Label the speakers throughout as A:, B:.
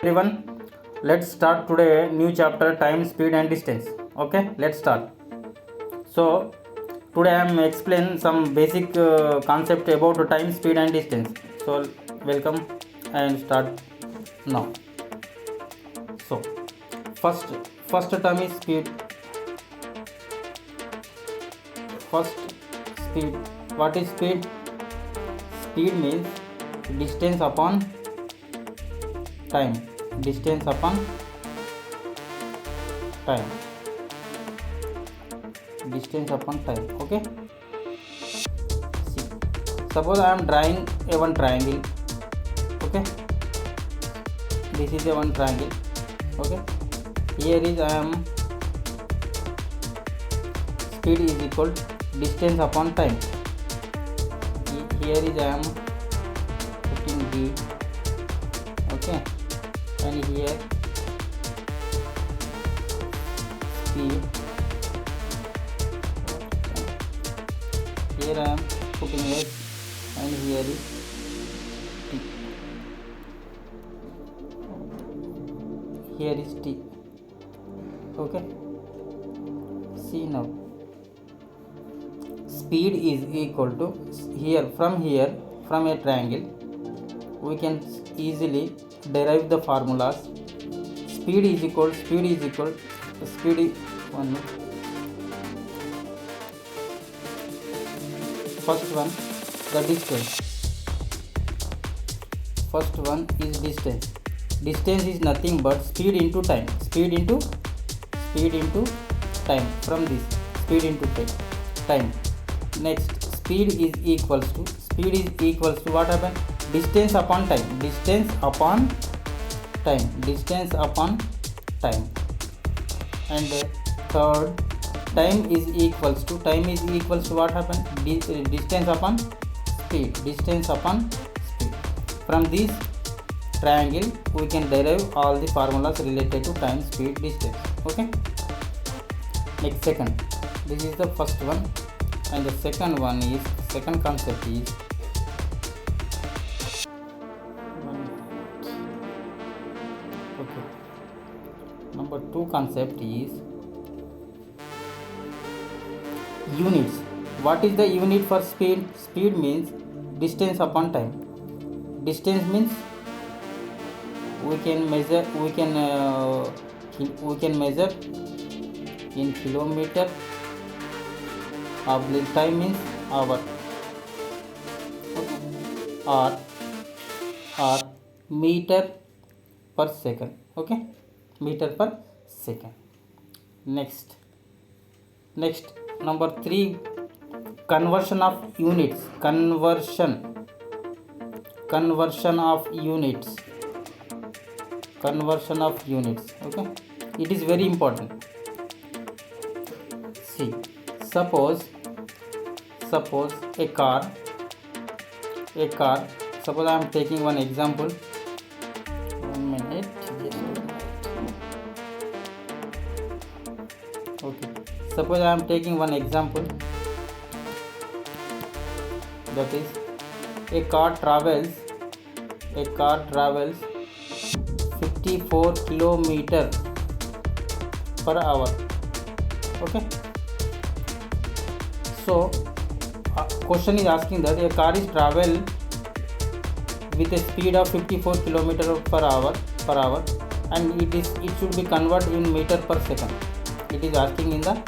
A: Everyone, let's start today new chapter time, speed and distance. Okay, let's start. So today I am explain some basic concept about time, speed and distance. So welcome and start now. So first first term is speed. First speed. What is speed? Speed means distance upon time. Distance upon time. Distance upon time. Okay. See. Suppose I am drawing a one triangle. Okay. This is a one triangle. Okay. Here is I am speed is equal distance upon time. Here is I am putting D. Okay. And here speed. Here I am putting S and here is T. Here is T. Okay. See now. Speed is equal to from a triangle we can easily derive the formulas. Speed is one minute. First one, the distance. First one is distance. Distance is nothing but speed into time. Speed into time. From this, speed into time. Next, speed is equals to what happened? Distance upon time. Distance upon time. And third, time is equals to what happened? Distance upon speed. From this triangle we can derive all the formulas related to time, speed, distance. Okay. Next, second. This is the first one, and the second concept is okay. Number 2 concept is units. What is the unit for speed? Speed means distance upon time. Distance means we can measure in kilometer. Time means hour. Okay. Or meter per second. Okay, meter per second. Next, number 3, conversion of units. Conversion of units. Okay, it is very important. See, suppose a car. Suppose I am taking one example. 1 minute. Okay. Suppose I am taking one example. That is, a car travels 54 kilometer per hour. Okay. So question is asking that a car is travel with a speed of 54 kilometer per hour, and it should be converted in meter per second. It is asking in the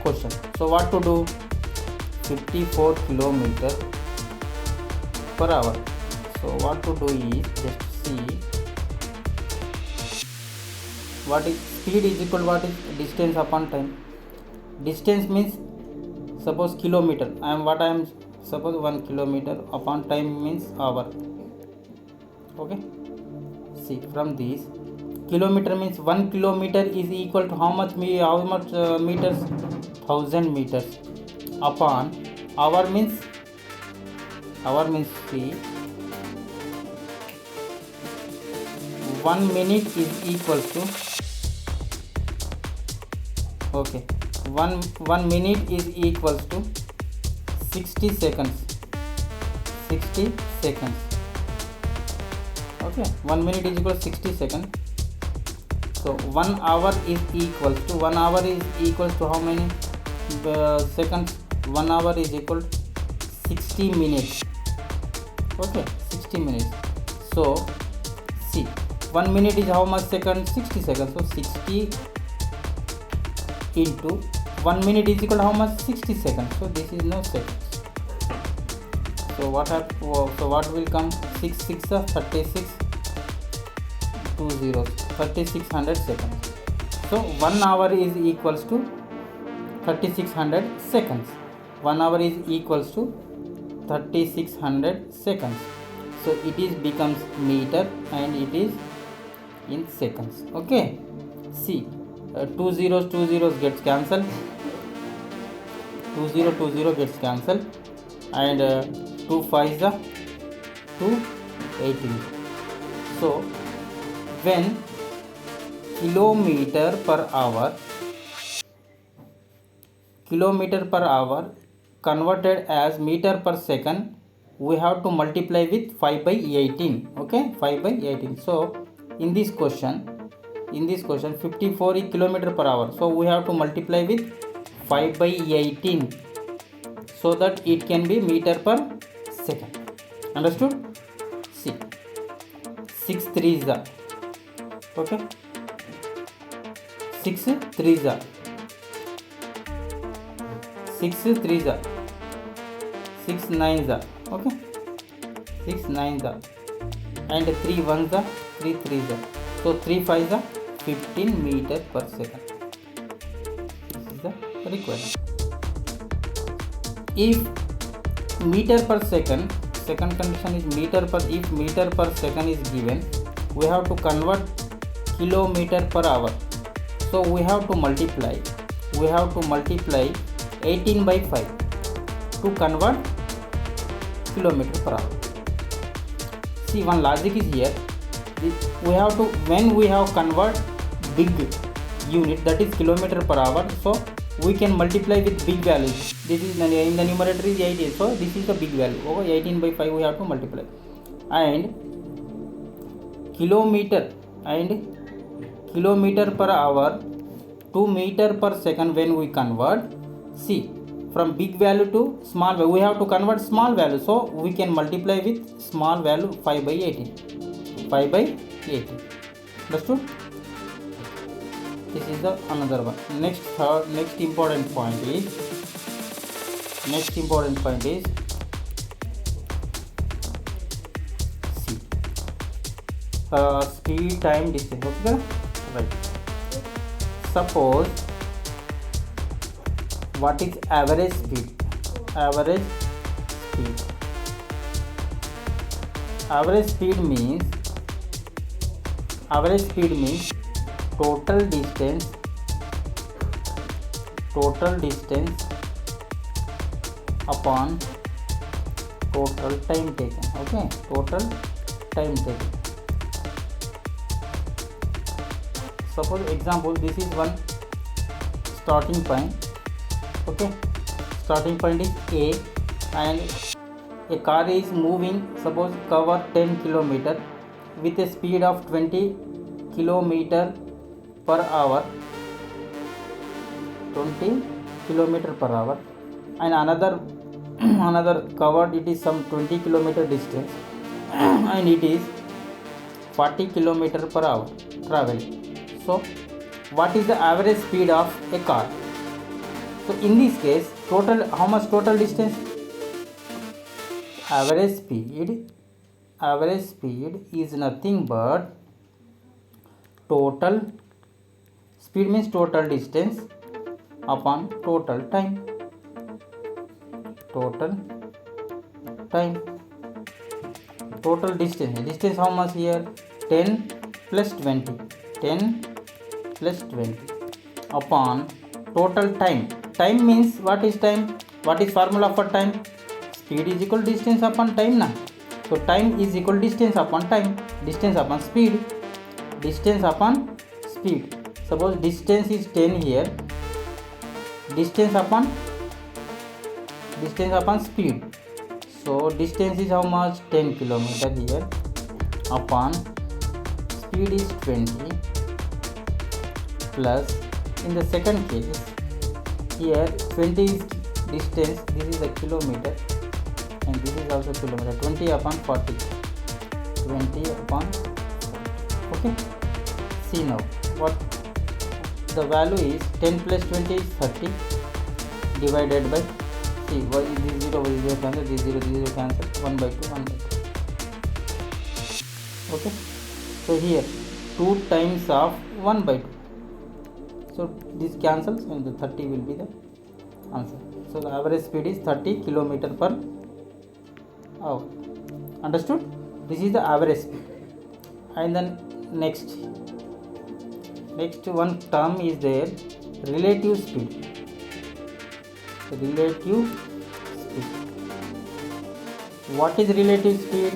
A: question. So what to do? 54 kilometer per hour. So what to do is just see what is speed is equal to what is distance upon time. Distance means suppose kilometer. Suppose 1 kilometer upon time means hour. Okay. See, from this, kilometer means 1 kilometer is equal to how much meters? 1000 meters. Upon hour means see, 1 minute is equal to okay. 1 minute is equals to 60 seconds. 60 seconds. Okay. Okay, 1 minute is equal to 60 seconds. So 1 hour is equals to how many seconds? 1 hour is equal to 60 minutes. Okay, 60 minutes. So see, 1 minute is how much seconds? 60 seconds. So 60 into 1 minute is equal to how much? 60 seconds. So this is no seconds. So what will come? 6 6 are 36, 2 zeros, 3600 seconds. So 1 hour is equals to 3600 seconds. 1 hour is equals to 3600 seconds. So it is becomes meter and it is in seconds. Okay, see, 2 zeros gets cancelled, 20 gets cancelled, and 2 5s are 218. So when kilometer per hour converted as meter per second, we have to multiply with 5 by 18. Okay, 5 by 18. So in this question 54 is kilometer per hour, so we have to multiply with 5 by 18 so that it can be meter per second. Understood? See, 6 3s are, okay, 6 3s are 6 3s are 6 9s are, okay, 6 9s are, and 3 1s are 3 3s are. So 3 5s are 15 meter per second. This is the requirement. If meter per second, second condition is if meter per second is given, we have to convert kilometer per hour. So we have to multiply 18 by 5 to convert kilometer per hour. See, one logic is here. When we have convert big unit, that is kilometer per hour, so we can multiply with big values. This is in the numerator is 18, so this is the big value. Okay, 18 by 5 we have to multiply, and kilometer per hour to meter per second. When we convert, see, from big value to small value, we have to convert small value, so we can multiply with small value 5 by 18. Understood? This is the another one. Next important point is see, speed, time, distance. Okay, right. Suppose, what is average speed? Average speed means total distance upon total time taken. Okay, total time taken. Suppose example, this is one starting point. Okay, starting point is A, and a car is moving, suppose cover 10 km with a speed of 20 km per hour, 20 km per hour, and another covered, it is some 20 km distance and it is 40 km per hour traveling. So what is the average speed of a car? So in this case, total, how much total distance? Average speed is nothing but total speed means total distance upon total time. Total distance how much here? 10 plus 20 upon total time. Time means, what is time? What is formula for time? Speed is equal distance upon time na. So time is equal distance upon time, distance upon speed. Suppose distance is 10 here, distance upon speed. So distance is how much? 10 km here upon speed is 20 plus, in the second case, here 20 is distance, this is a kilometer and this is also kilometer, 20 upon 40, 20 upon 40. Okay, see now what the value is. 10 plus 20 is 30 divided by, see, this 0 cancel, this 0 cancel, 1 by 2, 1 by 2. Okay, so here 2 times of 1 by 2, so this cancels and the 30 will be the answer. So the average speed is 30 kilometer per hour. Understood? This is the average speed. And then next one term is there, relative speed. Relative speed. What is relative speed?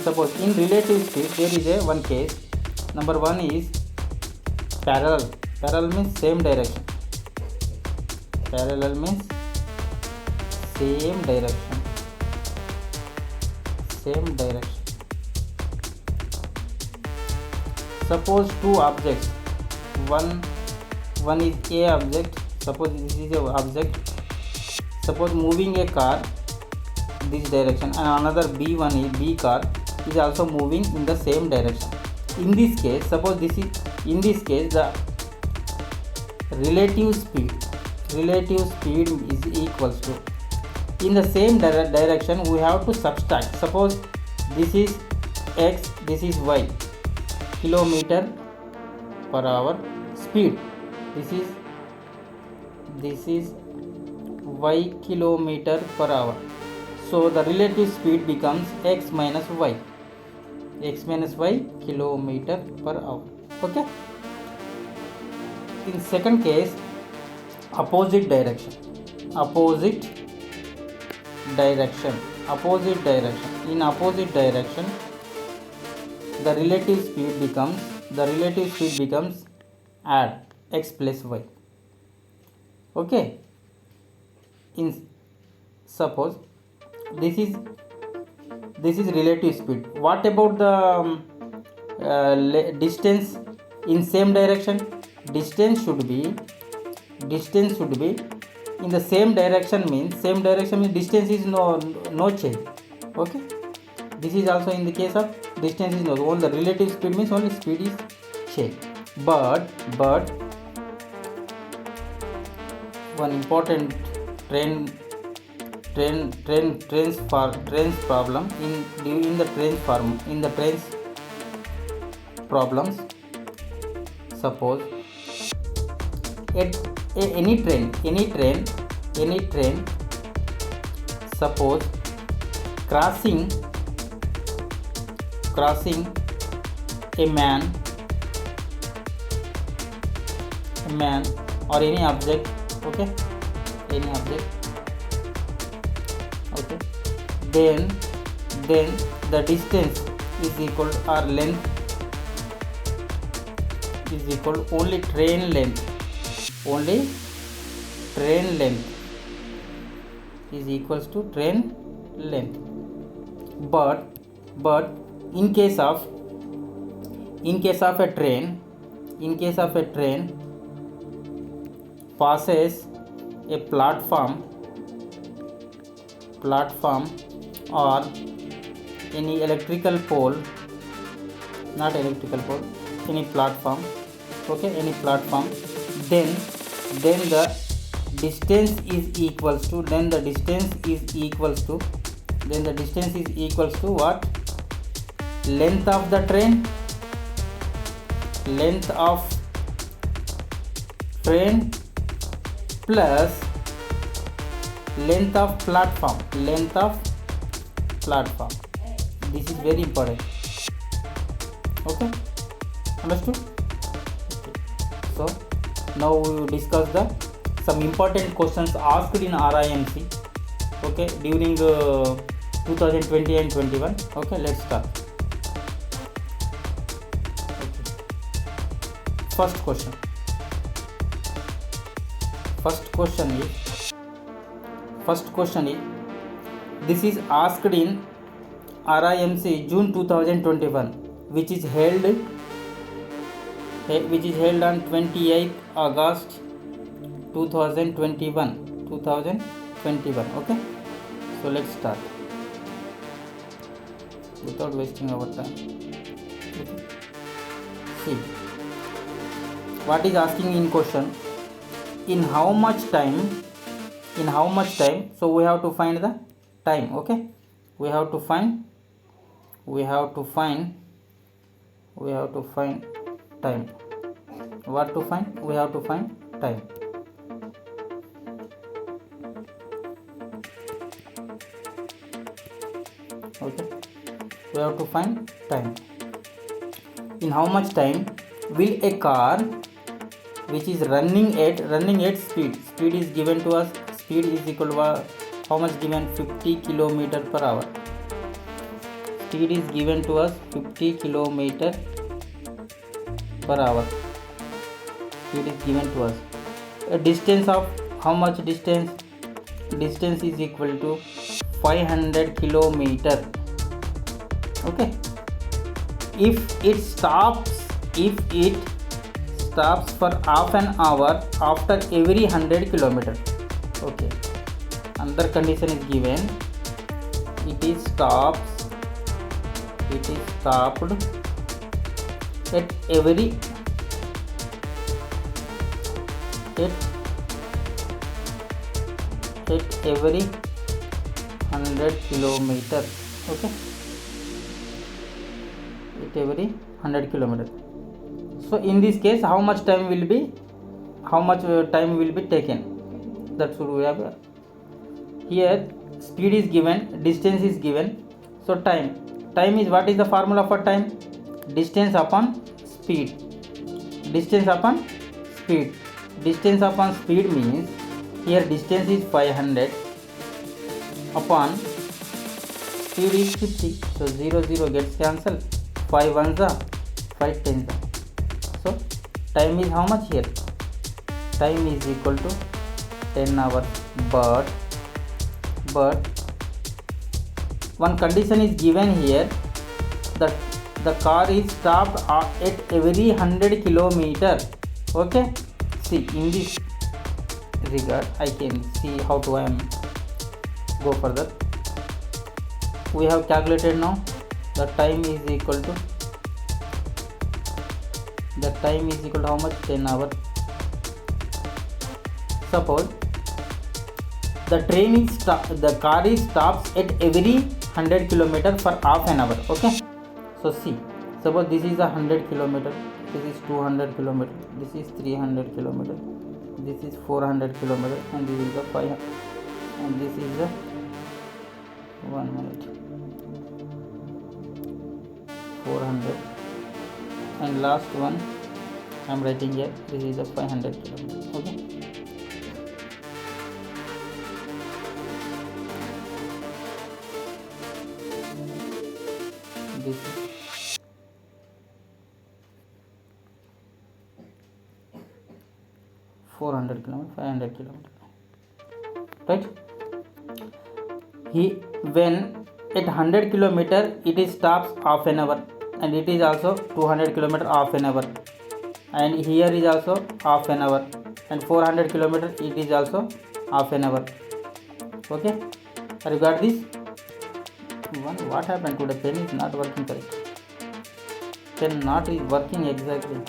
A: Suppose in relative speed there is a one case. Number one is parallel. Parallel means same direction. Parallel means same direction. Same direction. Suppose two objects. One is A object. Suppose this is a object. Suppose moving a car this direction, and another B car is also moving in the same direction. In this case, suppose this is, in this case, the relative speed is equals to, in the same direction we have to subtract. Suppose this is x, this is y, kilometer per hour speed, this is y kilometer per hour. So the relative speed becomes x minus y kilometer per hour. Okay. In second case, opposite direction. In opposite direction, the relative speed becomes add x plus y. Okay. In suppose this is relative speed. What about the distance in same direction? Distance should be in the same direction, means distance is no change. Okay, this is also in the case of distance is no, only the relative speed means only speed is change. But one important trains problem in the trains problems. Suppose any train suppose crossing a man or any object. Okay, any object. Okay, then the distance is equal, or length is equal, only train length is equals to train length. But in case of a train passes a platform or any electrical pole, not electrical pole, any platform. Okay, any platform, then the distance is equals to what? Length of the train plus length of platform. This is very important. Okay, understood? Okay. So now we will discuss some important questions asked in RIMC. Okay, during 2020 and 21. Okay, let's start. Okay. First question is this is asked in RIMC June 2021, which is held which is held on 28th August 2021. Okay, so let's start without wasting our time. Okay. See what is asking in question: in how much time, so we have to find the time. Okay, we have to find time. What to find? We have to find time. Okay, we have to find time. In how much time will a car which is running at speed is given to us, speed is equal to how much given? 50 km per hour. Speed is given to us 50 km per hour. Speed is given to us. A distance of how much distance? Distance is equal to 500 km. Okay, if it stops for half an hour after every 100 km. Okay, another condition is given: it is stopped at every at every 100 km. Okay, at every 100 km. So in this case, how much time will be taken? That should we have here. Speed is given, distance is given, so time is, what is the formula for time? Distance upon speed. Distance upon speed means here distance is 500 upon speed is 50, so 0 gets cancelled. 5 ones are 5 tens are. So time is how much here? Time is equal to 10 hours. But one condition is given here, that the car is stopped at every 100 km. Okay, see, in this regard I can see how to go further. We have calculated now. The time is equal to how much? 10 hours. Suppose the car stops at every 100 km for half an hour. Okay, so see, suppose this is 100 km, this is 200 km, this is 300 km, this is 400 km, and this is the 500, and this is the 1 minute 400, and last one I am writing here, this is the 500 km. Okay, this is 400 km, 500 km, right? When at 100 km it is stops half an hour, and it is also 200 km half an hour, and here is also half an hour, and 400 km it is also half an hour. Okay, have you got this one? What happened to the pen? Is not working correct. Pen not is working exactly.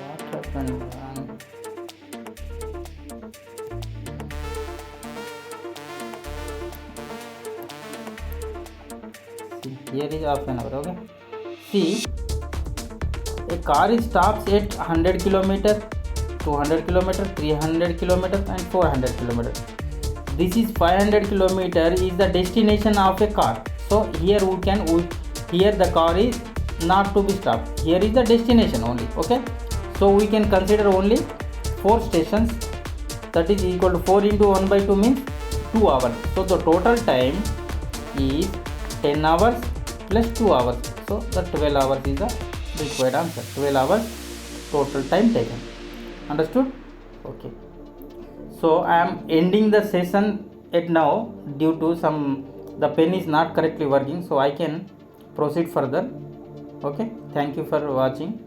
A: What happened? See, here is half an hour. Okay, see, a car stops at 100 km, 200 km, 300 km, and 400 km. This is 500 km is the destination of a car. So here here the car is not to be stopped. Here is the destination only. Okay, so we can consider only 4 stations. That is equal to 4 into 1 by 2 means 2 hours. So the total time is 10 hours plus 2 hours. So the 12 hours is the required answer. 12 hours total time taken. Understood? Okay. So I am ending the session at now due to the pen is not correctly working, so I can proceed further. Okay, thank you for watching.